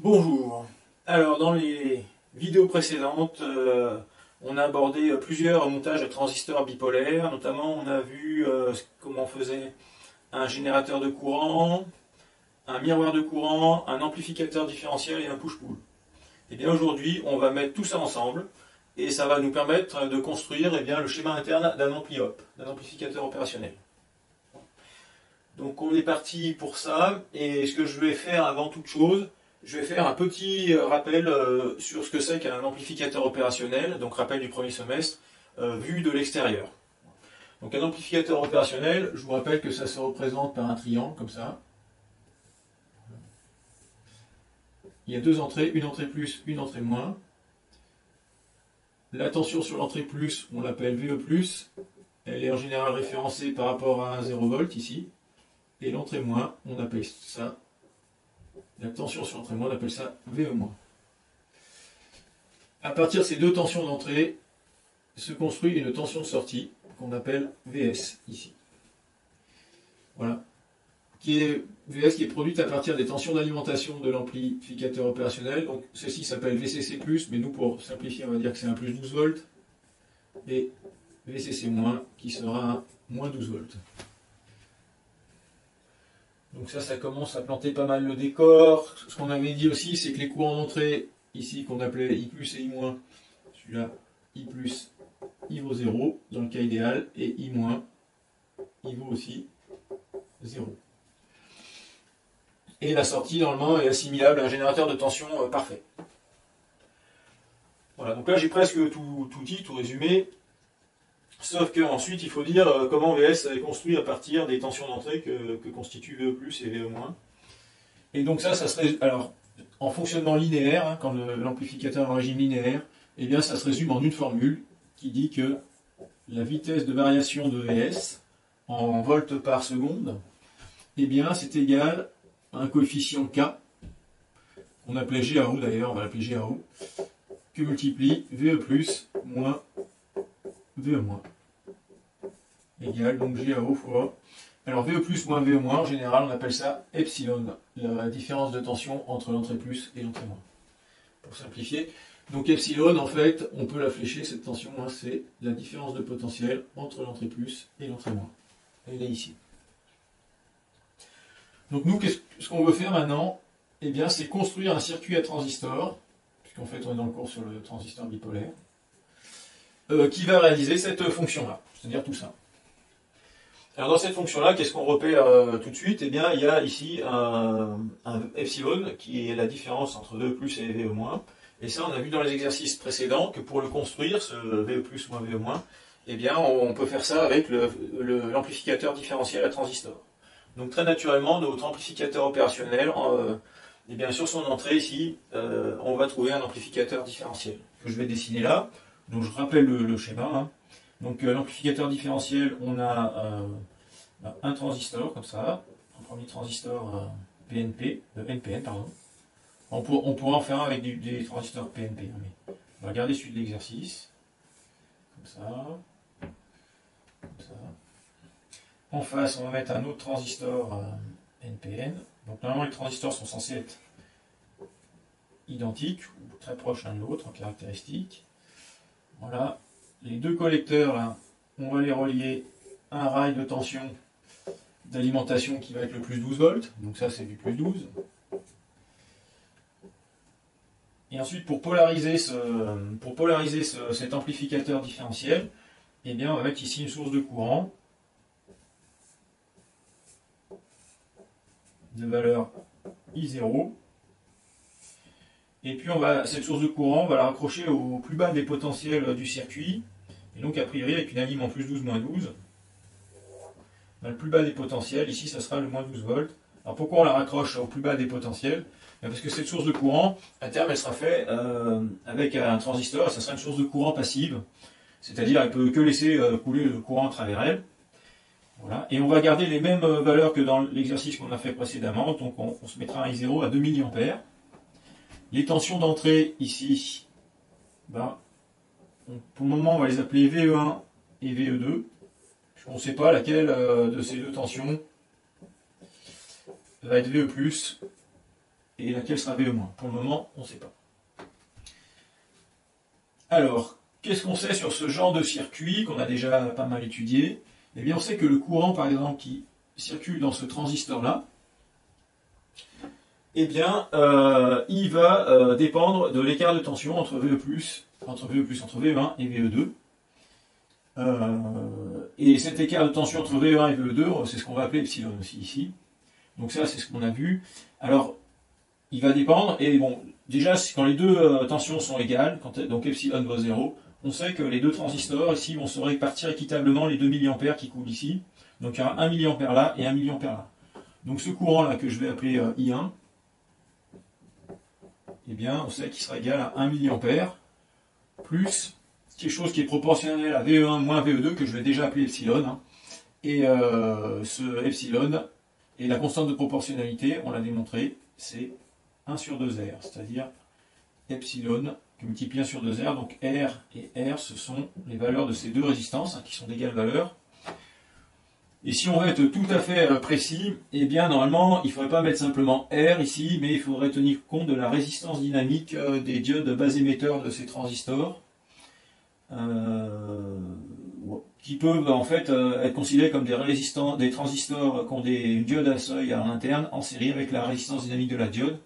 Bonjour. Alors, dans les vidéos précédentes, on a abordé plusieurs montages de transistors bipolaires. Notamment, on a vu comment on faisait un générateur de courant, un miroir de courant, un amplificateur différentiel et un push-pull. Et bien aujourd'hui, on va mettre tout ça ensemble et ça va nous permettre de construire le schéma interne d'un ampli-op, d'un amplificateur opérationnel. Donc on est parti pour ça, et ce que je vais faire avant toute chose, je vais faire un petit rappel sur ce que c'est qu'un amplificateur opérationnel, donc rappel du premier semestre, vu de l'extérieur. Donc un amplificateur opérationnel, je vous rappelle que ça se représente par un triangle, comme ça. Il y a deux entrées, une entrée plus, une entrée moins. La tension sur l'entrée plus, on l'appelle VE+, elle est en général référencée par rapport à un 0 V ici. Et l'entrée moins, on appelle ça, la tension sur l'entrée moins, on appelle ça VE-. À partir de ces deux tensions d'entrée, se construit une tension de sortie, qu'on appelle VS, ici. Voilà. VS qui est produite à partir des tensions d'alimentation de l'amplificateur opérationnel. Donc ceci s'appelle VCC+, mais nous pour simplifier, on va dire que c'est un plus 12 volts. Et VCC-, qui sera un moins 12 volts. Donc ça commence à planter pas mal le décor. Ce qu'on avait dit aussi, c'est que les courants d'entrée, ici, qu'on appelait I+, et I-, celui-là, I+, il vaut 0, dans le cas idéal, et I-, il vaut aussi 0. Et la sortie, normalement, est assimilable à un générateur de tension parfait. Voilà, donc là, j'ai presque tout dit, tout résumé. Sauf qu'ensuite, il faut dire comment VS est construit à partir des tensions d'entrée que constituent VE+, et VE-. Et donc ça serait, alors, en fonctionnement linéaire, hein, quand l'amplificateur est en régime linéaire, eh bien ça se résume en une formule qui dit que la vitesse de variation de VS en volts par seconde, eh bien c'est égal à un coefficient K, qu'on appelait GAO d'ailleurs, on va l'appeler GAO, que multiplie VE+, moins VE-, égale donc GAO fois... Alors VE+, moins VE-, en général, on appelle ça epsilon, la différence de tension entre l'entrée plus et l'entrée moins. Pour simplifier. Donc epsilon, en fait, on peut la flécher, cette tension, hein, c'est la différence de potentiel entre l'entrée plus et l'entrée moins. Elle est ici. Donc nous, ce qu'on veut faire maintenant, eh bien, c'est construire un circuit à transistor, puisqu'en fait, on est dans le cours sur le transistor bipolaire, qui va réaliser cette fonction-là, c'est-à-dire tout ça. Alors dans cette fonction-là, qu'est-ce qu'on repère tout de suite? Eh bien, il y a ici un epsilon qui est la différence entre VE+ et VE-. Et ça, on a vu dans les exercices précédents que pour le construire, ce VE+ moins VE-, eh bien, on peut faire ça avec l'amplificateur différentiel à transistor. Donc très naturellement, notre amplificateur opérationnel, eh bien, sur son entrée ici, on va trouver un amplificateur différentiel que je vais dessiner là. Donc je rappelle le schéma. Hein. Donc l'amplificateur différentiel, on a un transistor comme ça, un premier transistor NPN, pardon. On pourra en faire un avec des transistors PNP. Hein, mais on va regarder celui de l'exercice. Comme ça. Comme ça. En face, on va mettre un autre transistor NPN. Donc normalement, les transistors sont censés être identiques, ou très proches l'un de l'autre en caractéristiques. Voilà. Les deux collecteurs, là, on va les relier à un rail de tension d'alimentation qui va être le plus 12 volts. Donc ça, c'est du plus 12. Et ensuite, pour polariser cet amplificateur différentiel, eh bien, on va mettre ici une source de courant de valeur I0. Et puis, cette source de courant, on va la raccrocher au plus bas des potentiels du circuit. Et donc, a priori, avec une alim en plus 12, moins 12, le plus bas des potentiels, ici, ça sera le moins 12 volts. Alors, pourquoi on la raccroche au plus bas des potentiels? Parce que cette source de courant, à terme, elle sera faite avec un transistor, et ça sera une source de courant passive. C'est-à-dire, elle ne peut que laisser couler le courant à travers elle. Voilà. Et on va garder les mêmes valeurs que dans l'exercice qu'on a fait précédemment. Donc, on se mettra un I0 à 2 mA. Les tensions d'entrée, ici, pour le moment, on va les appeler VE1 et VE2. On ne sait pas laquelle de ces deux tensions va être VE+, et laquelle sera VE-. Pour le moment, on ne sait pas. Alors, qu'est-ce qu'on sait sur ce genre de circuit qu'on a déjà pas mal étudié? Eh bien, on sait que le courant, par exemple, qui circule dans ce transistor-là, eh bien, il va dépendre de l'écart de tension entre VE+, entre VE1 et VE2. Et cet écart de tension entre VE1 et VE2, c'est ce qu'on va appeler epsilon aussi ici. Donc ça, c'est ce qu'on a vu. Alors, il va dépendre, et bon, déjà, quand les deux tensions sont égales, donc epsilon vaut 0, on sait que les deux transistors, ici, vont se répartir équitablement les 2 mA qui coulent ici. Donc il y aura 1 mA là et 1 mA là. Donc ce courant-là, que je vais appeler I1, eh bien, on sait qu'il sera égal à 1 mA plus quelque chose qui est proportionnel à VE1 moins VE2, que je vais déjà appeler epsilon. Hein. Et ce epsilon, et la constante de proportionnalité, on l'a démontré, c'est 1 sur 2R, c'est-à-dire epsilon que multiplie 1 sur 2R, donc R et R, ce sont les valeurs de ces deux résistances, hein, qui sont d'égale valeur. Et si on veut être tout à fait précis, eh bien normalement, il ne faudrait pas mettre simplement R ici, mais il faudrait tenir compte de la résistance dynamique des diodes bas émetteurs de ces transistors, qui peuvent en fait être considérés comme des transistors qui ont une diode à seuil à l'interne en série avec la résistance dynamique de la diode.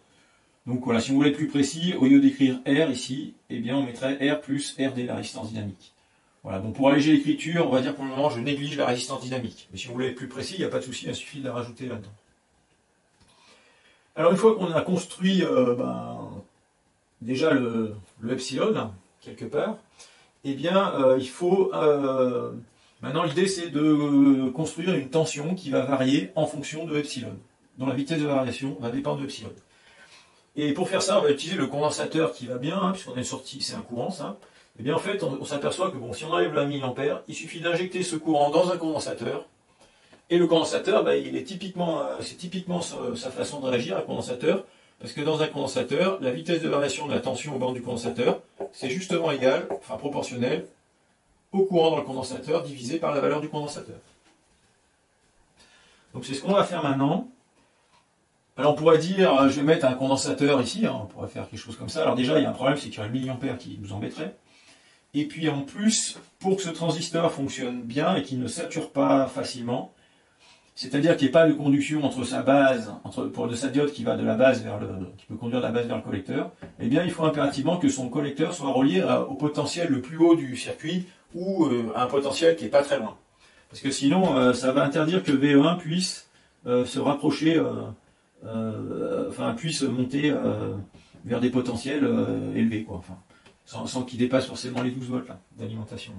Donc voilà, si on voulait être plus précis, au lieu d'écrire R ici, eh bien on mettrait R plus RD, la résistance dynamique. Voilà, donc pour alléger l'écriture, on va dire pour le moment je néglige la résistance dynamique. Mais si vous voulez être plus précis, il n'y a pas de souci, il suffit de la rajouter là-dedans. Alors une fois qu'on a construit déjà le epsilon, quelque part, eh bien il faut... maintenant l'idée c'est de construire une tension qui va varier en fonction de epsilon, dont la vitesse de variation va dépendre de epsilon. Et pour faire ça, on va utiliser le condensateur qui va bien, hein, puisqu'on a une sortie, c'est un courant ça. Et bien en fait, on s'aperçoit que bon, si on enlève le 1 mA, il suffit d'injecter ce courant dans un condensateur. Et le condensateur, il est typiquement, c'est typiquement sa façon de réagir, un condensateur, parce que dans un condensateur, la vitesse de variation de la tension au bord du condensateur, c'est justement égal, enfin proportionnel, au courant dans le condensateur divisé par la valeur du condensateur. Donc c'est ce qu'on va faire maintenant. Alors on pourrait dire, je vais mettre un condensateur ici, hein, on pourrait faire quelque chose comme ça. Alors déjà, il y a un problème, c'est qu'il y a 1 milliampère qui nous embêterait. Et puis en plus, pour que ce transistor fonctionne bien et qu'il ne sature pas facilement, c'est-à-dire qu'il n'y ait pas de conduction entre sa base, de sa diode qui va de la base qui peut conduire de la base vers le collecteur, eh bien il faut impérativement que son collecteur soit relié au potentiel le plus haut du circuit ou à un potentiel qui n'est pas très loin. Parce que sinon, ça va interdire que VE1 puisse se rapprocher, puisse monter vers des potentiels élevés, quoi. Enfin, sans qu'il dépasse forcément les 12 volts d'alimentation.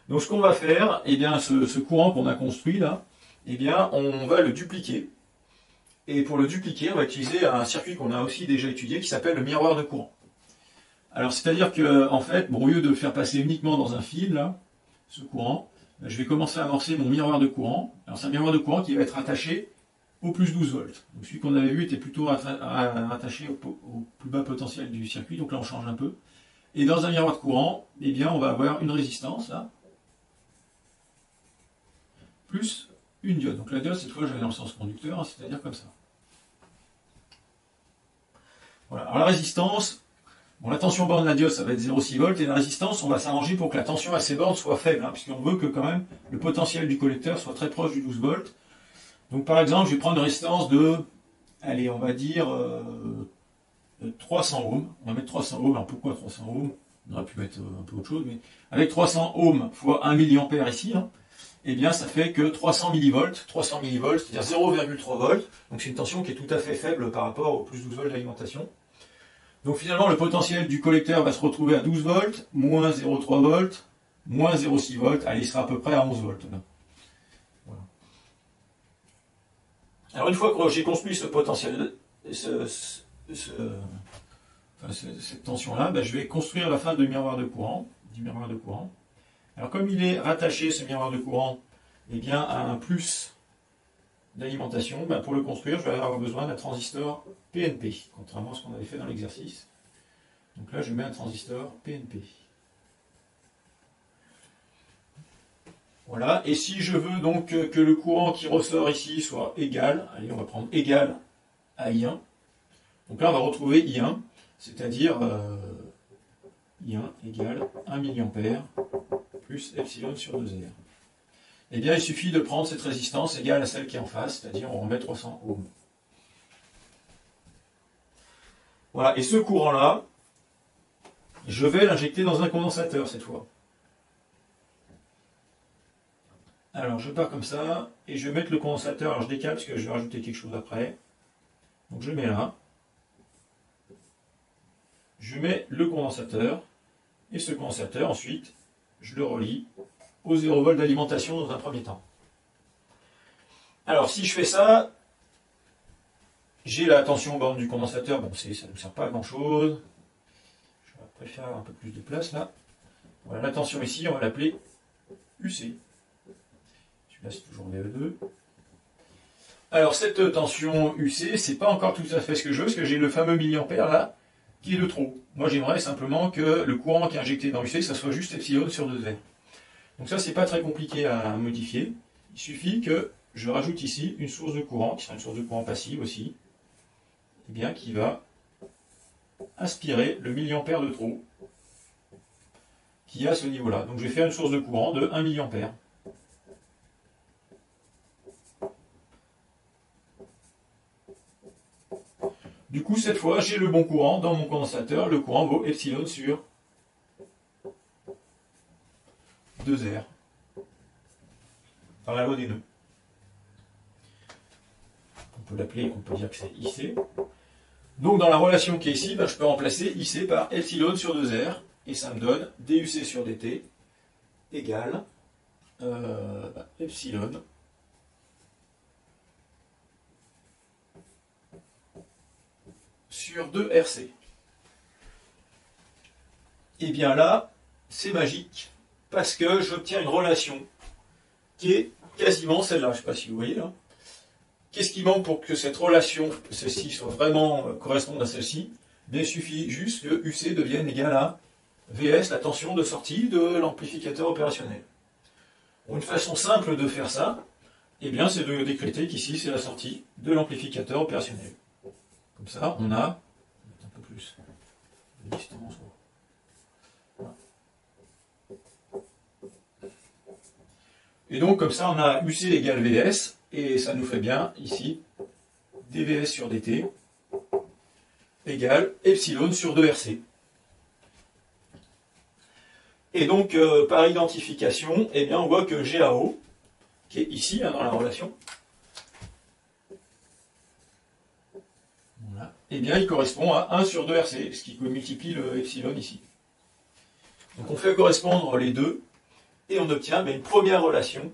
Donc ce qu'on va faire, eh bien ce courant qu'on a construit là, eh bien on va le dupliquer. Et pour le dupliquer, on va utiliser un circuit qu'on a aussi déjà étudié qui s'appelle le miroir de courant. Alors c'est-à-dire que en fait, au lieu de le faire passer uniquement dans un fil là, ce courant, je vais commencer à amorcer mon miroir de courant. Alors c'est un miroir de courant qui va être attaché au plus 12 volts. Donc celui qu'on avait vu était plutôt attaché au plus bas potentiel du circuit, donc là on change un peu. Et dans un miroir de courant, eh bien on va avoir une résistance là, plus une diode. Donc la diode, cette fois je vais dans le sens conducteur, hein, c'est-à-dire comme ça. Voilà. Alors la résistance, bon, la tension borne de la diode ça va être 0,6 volts, et la résistance, on va s'arranger pour que la tension à ces bornes soit faible, hein, puisqu'on veut que quand même le potentiel du collecteur soit très proche du 12 volts. Donc par exemple, je vais prendre une résistance de, allez, on va dire 300 ohms. On va mettre 300 ohms. Alors pourquoi 300 ohms? On aurait pu mettre un peu autre chose, mais avec 300 ohms fois 1 mA ici, hein, eh bien ça fait que 300 millivolts, c'est-à-dire 0,3 volts. Donc c'est une tension qui est tout à fait faible par rapport au plus 12 volts d'alimentation. Donc finalement, le potentiel du collecteur va se retrouver à 12 volts, moins 0,3 volts, moins 0,6 volts. Allez, il sera à peu près à 11 volts. Là. Voilà. Alors une fois que j'ai construit ce potentiel, cette tension-là, je vais construire la fin du miroir de courant. Alors comme il est rattaché, ce miroir de courant, eh bien, à un plus d'alimentation, pour le construire, je vais avoir besoin d'un transistor PNP, contrairement à ce qu'on avait fait dans l'exercice. Donc là, je mets un transistor PNP. Voilà, et si je veux donc que le courant qui ressort ici soit égal, allez, on va prendre égal à I1, Donc là, on va retrouver I1, c'est-à-dire I1 égale 1 mA plus epsilon sur 2R. Eh bien, il suffit de prendre cette résistance égale à celle qui est en face, c'est-à-dire on remet 300 ohms. Voilà, et ce courant-là, je vais l'injecter dans un condensateur cette fois. Alors, je pars comme ça, et je vais mettre le condensateur, alors je décale parce que je vais rajouter quelque chose après. Donc je mets là. Je mets le condensateur, et ce condensateur, ensuite, je le relie au 0 V d'alimentation dans un premier temps. Alors, si je fais ça, j'ai la tension borne du condensateur, bon, ça ne me sert pas à grand chose. Je préfère avoir un peu plus de place là. Voilà, la tension ici, on va l'appeler UC. Celui-là, c'est toujours VE2. Alors, cette tension UC, c'est pas encore tout à fait ce que je veux, parce que j'ai le fameux milliampère là, qui est de trop. Moi, j'aimerais simplement que le courant qui est injecté dans UC, ça soit juste epsilon sur 2R. Donc ça, c'est pas très compliqué à modifier. Il suffit que je rajoute ici une source de courant, qui sera une source de courant passive aussi, et bien, qui va aspirer le milliampère de trop qui est à ce niveau-là. Donc je vais faire une source de courant de 1 mA. Du coup, cette fois, j'ai le bon courant dans mon condensateur. Le courant vaut epsilon sur 2R, par la loi des nœuds. On peut l'appeler, on peut dire que c'est IC. Donc dans la relation qui est ici, je peux remplacer IC par epsilon sur 2R, et ça me donne DUC sur DT égale epsilon sur 2RC. Et bien là, c'est magique, parce que j'obtiens une relation qui est quasiment celle-là. Je ne sais pas si vous voyez là. Qu'est-ce qui manque pour que cette relation, celle-ci, soit vraiment corresponde à celle-ci? Il suffit juste que UC devienne égal à VS, la tension de sortie de l'amplificateur opérationnel. Une façon simple de faire ça, eh bien, c'est de décréter qu'ici, c'est la sortie de l'amplificateur opérationnel. Comme ça, on a un peu plus de distance. Voilà. Et donc, comme ça, on a UC égale VS, et ça nous fait bien, ici, dVS sur dt égale epsilon sur 2RC. Et donc, par identification, eh bien, on voit que GAO, qui est ici, dans la relation, voilà, eh bien, il correspond à 1 sur 2RC, ce qui multiplie le epsilon ici. Donc, on fait correspondre les deux, et on obtient une première relation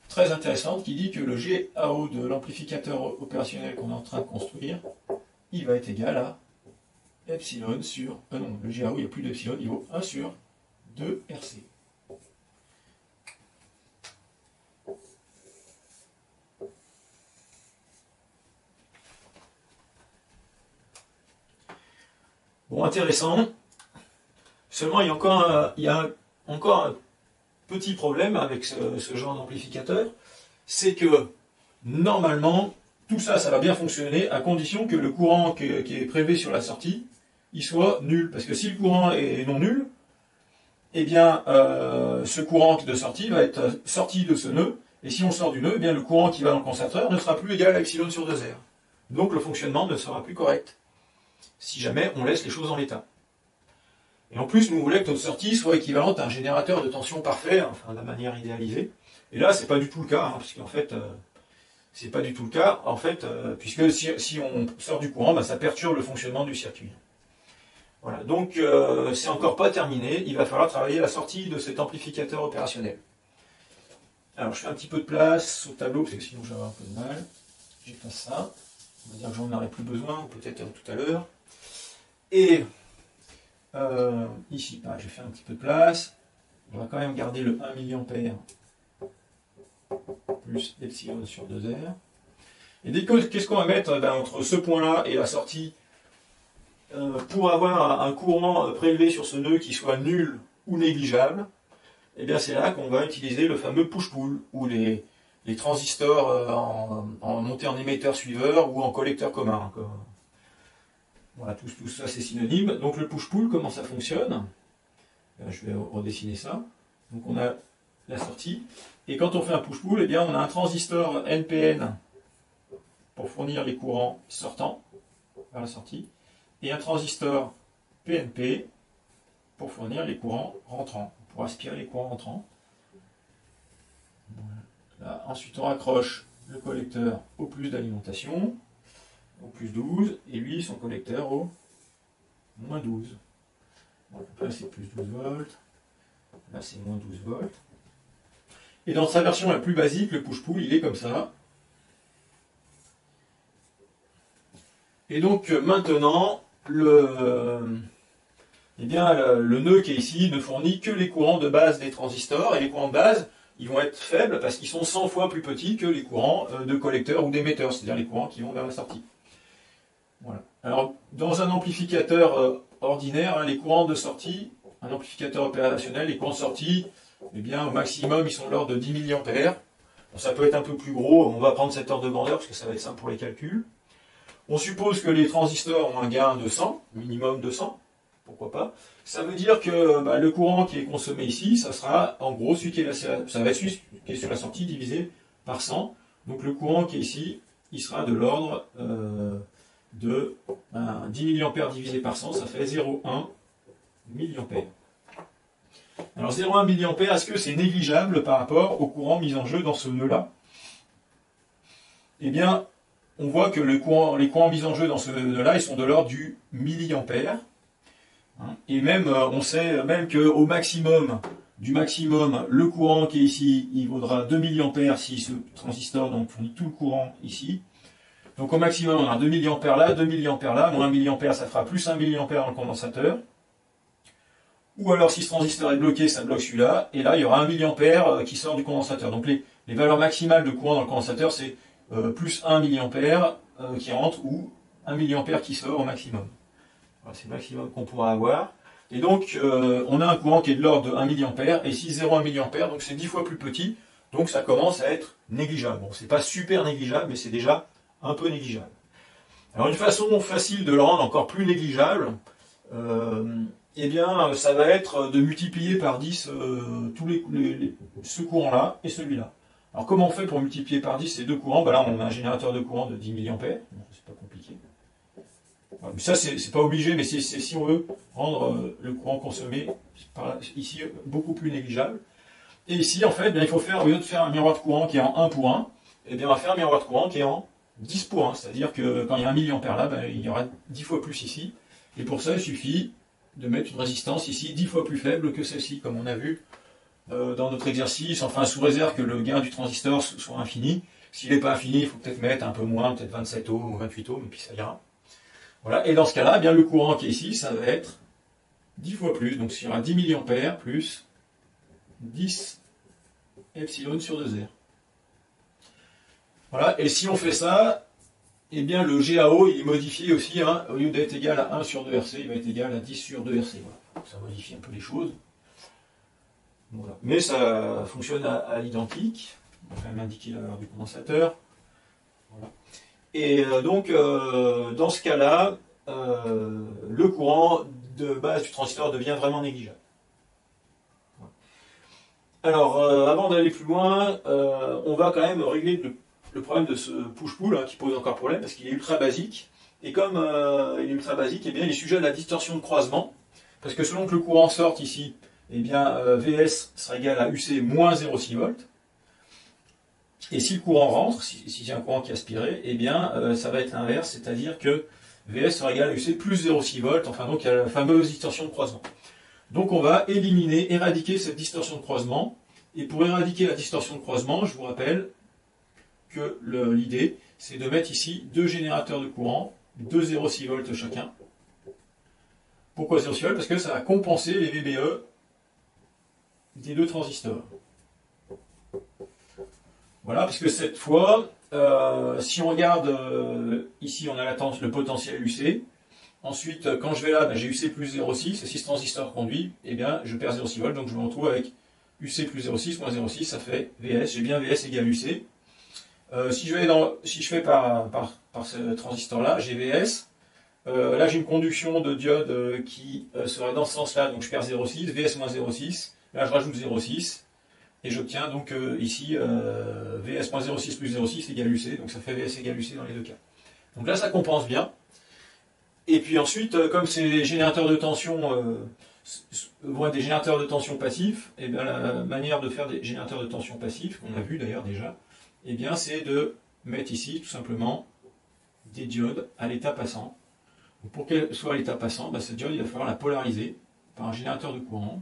très intéressante qui dit que le GAO de l'amplificateur opérationnel qu'on est en train de construire, il va être égal à epsilon sur... non, le GAO, il n'y a plus d'epsilon, il vaut 1 sur 2RC. Bon, intéressant. Seulement, il y a encore un petit problème avec ce genre d'amplificateur, c'est que normalement, tout ça, ça va bien fonctionner à condition que le courant qui est prélevé sur la sortie, il soit nul. Parce que si le courant est non nul, eh bien, ce courant de sortie va être sorti de ce nœud, et si on sort du nœud, eh bien, le courant qui va dans le condensateur ne sera plus égal à epsilon sur 2R. Donc le fonctionnement ne sera plus correct, si jamais on laisse les choses en l'état. Et en plus, nous voulons que notre sortie soit équivalente à un générateur de tension parfait, enfin, de la manière idéalisée. Et là, c'est pas du tout le cas, parce qu'en fait, c'est pas du tout le cas, en fait, puisque si on sort du courant, ça perturbe le fonctionnement du circuit. Voilà, donc c'est encore pas terminé, il va falloir travailler la sortie de cet amplificateur opérationnel. Alors je fais un petit peu de place au tableau, parce que sinon j'aurai un peu de mal. J'efface ça, on va dire que j'en aurai plus besoin, ou peut-être tout à l'heure. Et ici, je vais faire un petit peu de place, on va quand même garder le 1 mA plus epsilon sur 2R. Et qu'est-ce qu'on va mettre entre ce point-là et la sortie pour avoir un courant prélevé sur ce nœud qui soit nul ou négligeable? Et bien c'est là qu'on va utiliser le fameux push-pull, ou les transistors en montée en émetteur suiveur ou en collecteur commun. Voilà, tout ça c'est synonyme. Donc le push-pull, comment ça fonctionne? Je vais redessiner ça. Donc on a la sortie. Et quand on fait un push-pull, eh bien on a un transistor NPN pour fournir les courants sortants vers la sortie, et un transistor PNP pour fournir les courants rentrants, pour aspirer les courants rentrants. Là, ensuite on raccroche le collecteur au plus d'alimentation, au plus 12, et lui son collecteur au moins 12. Donc là c'est plus 12 volts, là c'est moins 12 volts. Et dans sa version la plus basique, le push-pull, il est comme ça. Et donc maintenant, le nœud qui est ici ne fournit que les courants de base des transistors, et les courants de base, ils vont être faibles parce qu'ils sont 100 fois plus petits que les courants de collecteur ou d'émetteur, c'est-à-dire les courants qui vont vers la sortie. Voilà. Alors, dans un amplificateur ordinaire, les courants de sortie, un amplificateur opérationnel, les courants de sortie, eh bien, au maximum, ils sont de l'ordre de 10 mA. Bon, ça peut être un peu plus gros, on va prendre cet ordre de grandeur parce que ça va être simple pour les calculs. On suppose que les transistors ont un gain de 100, minimum de 100, pourquoi pas. Ça veut dire que le courant qui est consommé ici, ça sera en gros celui qui est, ça va être celui qui est sur la sortie divisé par 100. Donc le courant qui est ici, il sera de l'ordre de 10 mA divisé par 100, ça fait 0,1 mA. Alors 0,1 mA, est-ce que c'est négligeable par rapport au courant mis en jeu dans ce nœud-là? Eh bien, on voit que les courants mis en jeu dans ce nœud-là, ils sont de l'ordre du milliampère. Et même, on sait même qu'au maximum, du maximum, le courant qui est ici, il vaudra 2 mA si ce transistor donc, fournit tout le courant ici. Donc au maximum, on a 2 mA là, 2 mA là, moins 1 mA, ça fera plus 1 mA dans le condensateur. Ou alors, si ce transistor est bloqué, ça bloque celui-là, et là, il y aura 1 mA qui sort du condensateur. Donc les valeurs maximales de courant dans le condensateur, c'est plus 1 mA qui rentre, ou 1 mA qui sort au maximum. Voilà, c'est le maximum qu'on pourra avoir. Et donc, on a un courant qui est de l'ordre de 1 mA, et ici 0,1 mA, donc c'est 10 fois plus petit, donc ça commence à être négligeable. Bon, c'est pas super négligeable, mais c'est déjà un peu négligeable. Alors, une façon facile de le rendre encore plus négligeable, eh bien, ça va être de multiplier par 10 ce courant-là et celui-là. Alors, comment on fait pour multiplier par 10 ces deux courants? Là, on a un générateur de courant de 10 mA. Bon, c'est pas compliqué. Voilà, mais ça, c'est pas obligé, mais c'est si on veut rendre le courant consommé ici beaucoup plus négligeable. Et ici, en fait, il faut faire, au lieu de faire un miroir de courant qui est en 1 pour 1, eh bien, on va faire un miroir de courant qui est en 10 pour 1. C'est-à-dire que quand il y a 1 mA là, il y aura 10 fois plus ici. Et pour ça, il suffit de mettre une résistance ici 10 fois plus faible que celle-ci, comme on a vu dans notre exercice, enfin sous réserve que le gain du transistor soit infini. S'il n'est pas infini, il faut peut-être mettre un peu moins, peut-être 27 ohms ou 28 ohms, et puis ça ira. Voilà. Et dans ce cas-là, eh bien le courant qui est ici, ça va être 10 fois plus. Donc il y aura 10 mA plus 10 epsilon sur 2R. Voilà. Et si on fait ça, eh bien le GAO il est modifié aussi, hein, au lieu d'être égal à 1 sur 2RC, il va être égal à 10 sur 2RC. Voilà. Ça modifie un peu les choses. Voilà. Mais ça fonctionne à l'identique. On va quand même indiquer la valeur du condensateur. Voilà. Et donc, dans ce cas-là, le courant de base du transistor devient vraiment négligeable. Voilà. Alors, avant d'aller plus loin, on va quand même régler le problème de ce push-pull hein, qui pose encore problème parce qu'il est ultra basique. Et comme il est ultra basique, eh bien, il est sujet à la distorsion de croisement. Parce que selon que le courant sorte ici, eh bien, VS sera égal à UC moins 0,6 volts. Et si le courant rentre, si j'ai un courant qui est aspiré, eh bien, ça va être l'inverse, c'est-à-dire que VS sera égal à UC plus 0,6 volts, enfin donc il y a la fameuse distorsion de croisement. Donc on va éradiquer cette distorsion de croisement. Et pour éradiquer la distorsion de croisement, je vous rappelle que l'idée, c'est de mettre ici deux générateurs de courant, de 0,6 volts chacun. Pourquoi 0,6 volts? Parce que ça va compenser les VBE des deux transistors. Voilà, parce que cette fois, si on regarde, ici on a le potentiel UC. Ensuite, quand je vais là, j'ai UC plus 0,6, et si ce transistor conduit, eh bien, je perds 0,6 volts, donc je me retrouve avec UC plus 0,6 moins 0,6, ça fait VS, j'ai bien VS égale UC. Si je fais par ce transistor-là, j'ai VS Là, j'ai une conduction de diode qui serait dans ce sens-là, donc je perds 0,6, VS moins 0,6. Là, je rajoute 0,6 et j'obtiens donc ici VS moins 0,6 plus 0,6 égale UC, donc ça fait VS égale UC dans les deux cas. Donc là, ça compense bien. Et puis ensuite, comme ces générateurs de tension vont être des générateurs de tension passifs, et bien la manière de faire des générateurs de tension passifs, qu'on a vu d'ailleurs déjà, et bien c'est de mettre ici tout simplement des diodes à l'état passant. Donc pour qu'elle soit à l'état passant, cette diode, il va falloir la polariser par un générateur de courant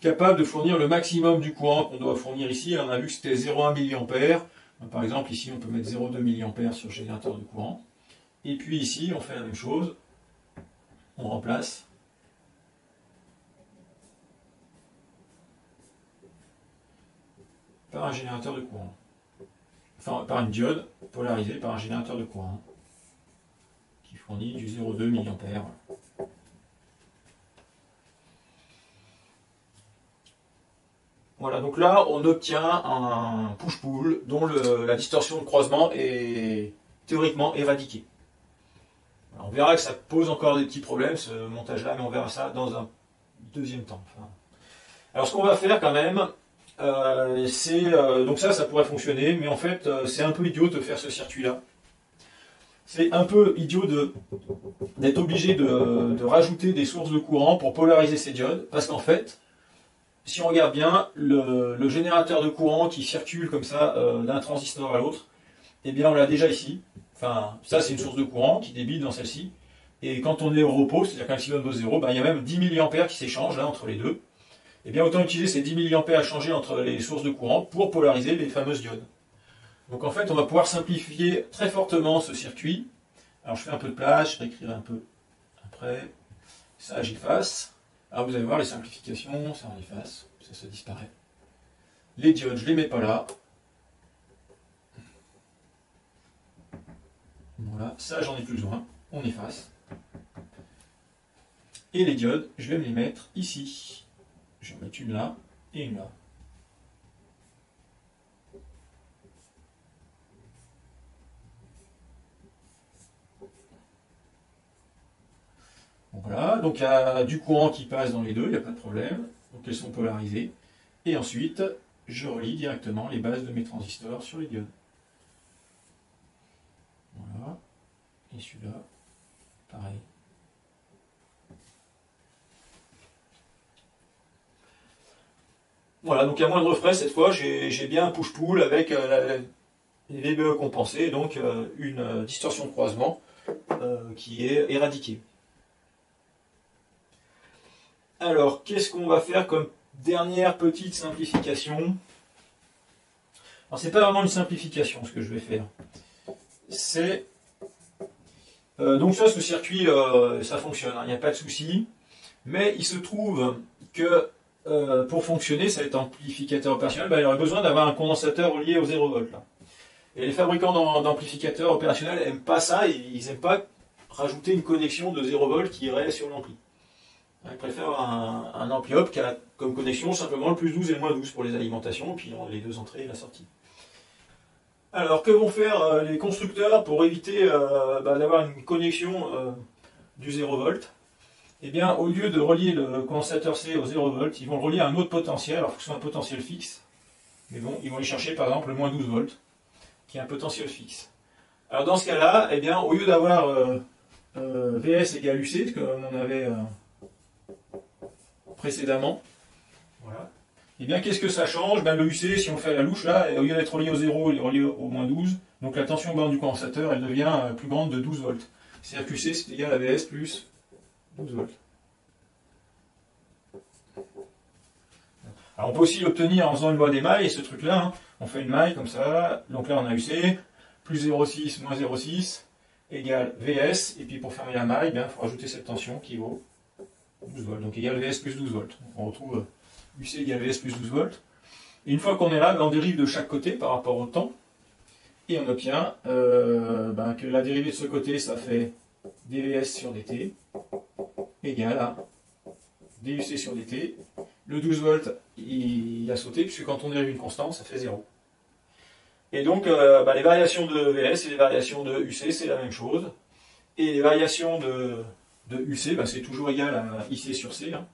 capable de fournir le maximum du courant qu'on doit fournir ici. On a vu que c'était 0,1 mA. Par exemple, ici, on peut mettre 0,2 mA sur le générateur de courant. Et puis ici, on fait la même chose. On remplace par un générateur de courant. Enfin, par une diode polarisée par un générateur de courant qui fournit du 0,2 mA. Voilà, donc là, on obtient un push-pull dont la distorsion de croisement est théoriquement éradiquée. Alors, on verra que ça pose encore des petits problèmes, ce montage-là, mais on verra ça dans un deuxième temps. Alors, ce qu'on va faire quand même, donc ça pourrait fonctionner, mais en fait, c'est un peu idiot de faire ce circuit-là. C'est un peu idiot d'être obligé de rajouter des sources de courant pour polariser ces diodes, parce qu'en fait, si on regarde bien, le générateur de courant qui circule comme ça d'un transistor à l'autre, eh bien on l'a déjà ici. Enfin, ça c'est une source de courant qui débite dans celle-ci. Et quand on est au repos, c'est-à-dire quand epsilon vaut 0, il y a même 10 mA qui s'échangent là entre les deux. Eh bien autant utiliser ces 10 mA à changer entre les sources de courant pour polariser les fameuses diodes. Donc en fait, on va pouvoir simplifier très fortement ce circuit. Alors je fais un peu de place, je réécrirai un peu après. Ça j'efface. Alors vous allez voir les simplifications, ça on efface, ça disparaît. Les diodes, je ne les mets pas là. Voilà, ça j'en ai plus besoin, on efface. Et les diodes, je vais me les mettre ici. Je vais en mettre une là et une là. Voilà, donc il y a du courant qui passe dans les deux, il n'y a pas de problème. Donc elles sont polarisées. Et ensuite, je relie directement les bases de mes transistors sur les diodes. Voilà. Et celui-là, pareil. Voilà, donc à moindre frais, cette fois, j'ai bien un push-pull avec les VBE compensés, donc une distorsion de croisement qui est éradiquée. Alors, qu'est-ce qu'on va faire comme dernière petite simplification? Alors, c'est pas vraiment une simplification ce que je vais faire. C'est donc ça, ce circuit, ça fonctionne, il n'y a pas de souci. Mais il se trouve que pour fonctionner, cet amplificateur opérationnel, il aurait besoin d'avoir un condensateur relié au 0 V. Là. Et les fabricants d'amplificateurs opérationnels n'aiment pas ça, ils n'aiment pas rajouter une connexion de 0 V qui irait sur l'ampli. Ils préfèrent un ampli op qui a comme connexion simplement le plus 12 et le moins 12 pour les alimentations, et puis les deux entrées et la sortie. Alors, que vont faire les constructeurs pour éviter d'avoir une connexion du 0 V? Eh bien, au lieu de relier le condensateur C au 0 V, ils vont le relier à un autre potentiel. Alors, il faut que ce soit un potentiel fixe. Mais bon, ils vont aller chercher par exemple le moins 12 volts, qui est un potentiel fixe. Alors, dans ce cas-là, eh bien, au lieu d'avoir VS égale UC, comme on avait précédemment, voilà. Eh bien, qu'est-ce que ça change? Le UC, si on fait la louche là, au lieu d'être relié au 0, il est relié au moins 12. Donc la tension bande du condensateur, elle devient plus grande de 12 volts. C'est-à-dire que UC, c'est égal à VS plus 12 volts. Alors on peut aussi l'obtenir en faisant une loi des mailles, et ce truc-là, hein, on fait une maille comme ça, donc là on a UC, plus 0,6 moins 0,6 égale VS, et puis pour fermer la maille, il faut rajouter cette tension qui vaut 12 volts, donc égale VS plus 12 volts. Donc on retrouve UC égale VS plus 12 volts. Et une fois qu'on est là, on dérive de chaque côté par rapport au temps, et on obtient que la dérivée de ce côté, ça fait dVS sur dt, égale à DUC sur dt. Le 12 volts, il a sauté, puisque quand on dérive une constante, ça fait 0. Et donc, les variations de VS et les variations de UC, c'est la même chose. Et les variations de UC, c'est toujours égal à IC sur C. Hein.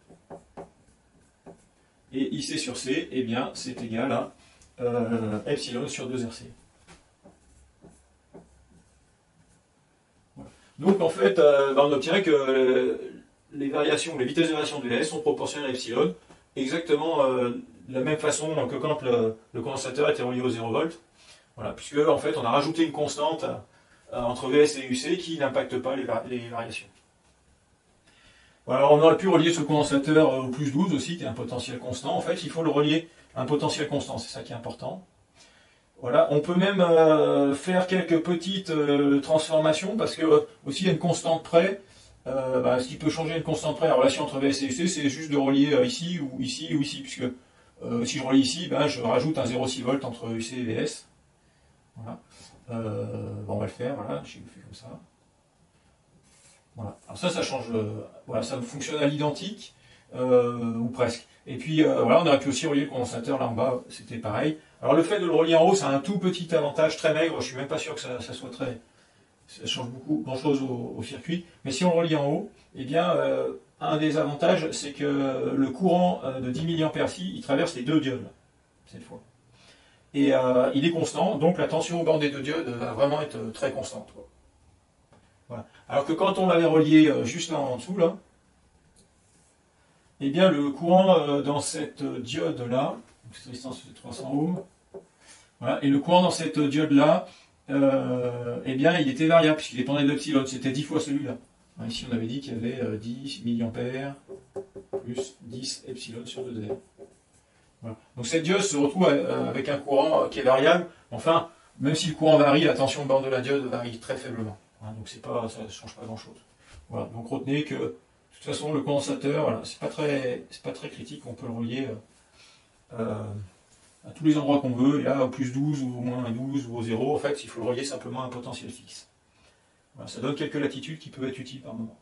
Et IC sur C, eh bien, c'est égal à epsilon sur 2RC. Voilà. Donc, en fait, on obtient que les variations, les vitesses de variation de VS sont proportionnelles à epsilon, exactement de la même façon que quand le condensateur était relié au 0 volt. Voilà, puisque en fait on a rajouté une constante entre VS et UC qui n'impacte pas les variations. Voilà, alors on aurait pu relier ce condensateur au plus 12 aussi, qui est un potentiel constant. En fait, il faut le relier à un potentiel constant, c'est ça qui est important. Voilà, on peut même faire quelques petites transformations, parce que aussi il y a une constante près. Ce qui peut changer une constante près, la relation entre VS et UC, c'est juste de relier ici ou ici ou ici, puisque si je relie ici, je rajoute un 0,6 volts entre UC et VS. Voilà. On va le faire, voilà, je le fais comme ça. Voilà. Alors ça change, voilà, ça fonctionne à l'identique, ou presque. Et puis voilà, on aurait pu aussi relier le condensateur là en bas, c'était pareil. Alors le fait de le relier en haut, ça a un tout petit avantage très maigre, je suis même pas sûr que ça soit très... Ça change grand chose au circuit. Mais si on le relie en haut, eh bien, un des avantages, c'est que le courant de 10 mAh, il traverse les deux diodes, cette fois. Et il est constant, donc la tension aux bornes des deux diodes va vraiment être très constante. Quoi. Voilà. Alors que quand on l'avait relié juste là en dessous, là, eh bien le courant dans cette diode-là, cette résistance de 300 ohms, voilà, et le courant dans cette diode-là, eh bien il était variable, puisqu'il dépendait de l'epsilon, c'était 10 fois celui-là. Ici on avait dit qu'il y avait 10 mA plus 10 epsilon sur 2R. Voilà. Donc cette diode se retrouve avec un courant qui est variable. Enfin, même si le courant varie, la tension de borne de la diode varie très faiblement. Donc ça ne change pas grand-chose. Voilà. Donc retenez que, de toute façon, le condensateur, voilà, c'est pas très critique. On peut le relier à tous les endroits qu'on veut. Et là, au plus 12 ou au moins 12 ou au 0, en fait, il faut le relier simplement à un potentiel fixe. Voilà, ça donne quelques latitudes qui peuvent être utiles par moment.